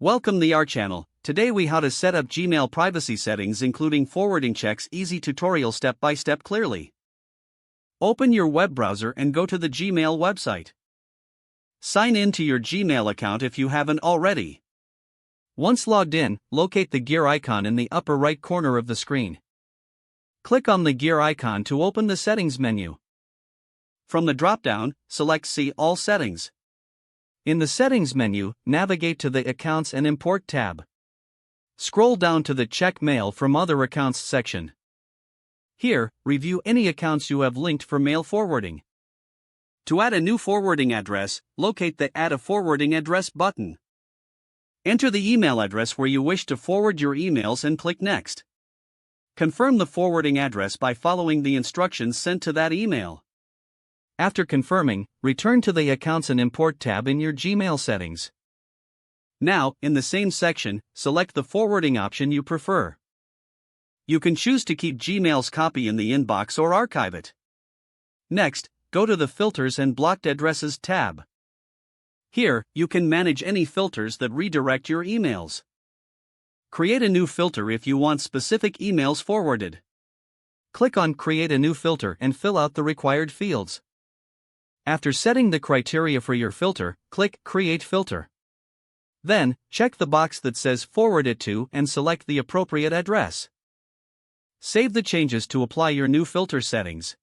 Welcome to our channel. Today we how to set up Gmail privacy settings including forwarding checks, easy tutorial step by step clearly. Open your web browser and go to the Gmail website. Sign in to your Gmail account if you haven't already. Once logged in, locate the gear icon in the upper right corner of the screen. Click on the gear icon to open the settings menu. From the drop-down, select See All Settings. In the Settings menu, navigate to the Accounts and Import tab. Scroll down to the Check Mail from Other Accounts section. Here, review any accounts you have linked for mail forwarding. To add a new forwarding address, locate the Add a Forwarding Address button. Enter the email address where you wish to forward your emails and click Next. Confirm the forwarding address by following the instructions sent to that email. After confirming, return to the Accounts and Import tab in your Gmail settings. Now, in the same section, select the forwarding option you prefer. You can choose to keep Gmail's copy in the inbox or archive it. Next, go to the Filters and Blocked Addresses tab. Here, you can manage any filters that redirect your emails. Create a new filter if you want specific emails forwarded. Click on Create a new filter and fill out the required fields. After setting the criteria for your filter, click Create Filter. Then, check the box that says Forward it to and select the appropriate address. Save the changes to apply your new filter settings.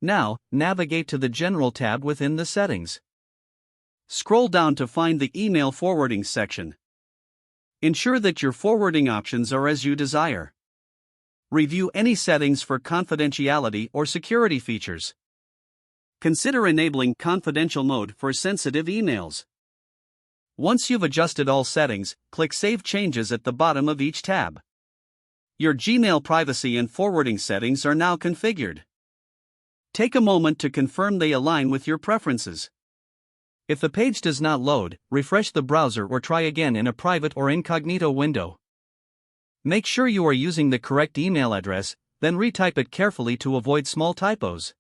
Now, navigate to the General tab within the settings. Scroll down to find the Email Forwarding section. Ensure that your forwarding options are as you desire. Review any settings for confidentiality or security features. Consider enabling confidential mode for sensitive emails. Once you've adjusted all settings, click Save Changes at the bottom of each tab. Your Gmail privacy and forwarding settings are now configured. Take a moment to confirm they align with your preferences. If the page does not load, refresh the browser or try again in a private or incognito window. Make sure you are using the correct email address, then retype it carefully to avoid small typos.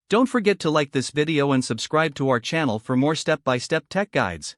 Don't forget to like this video and subscribe to our channel for more step-by-step tech guides.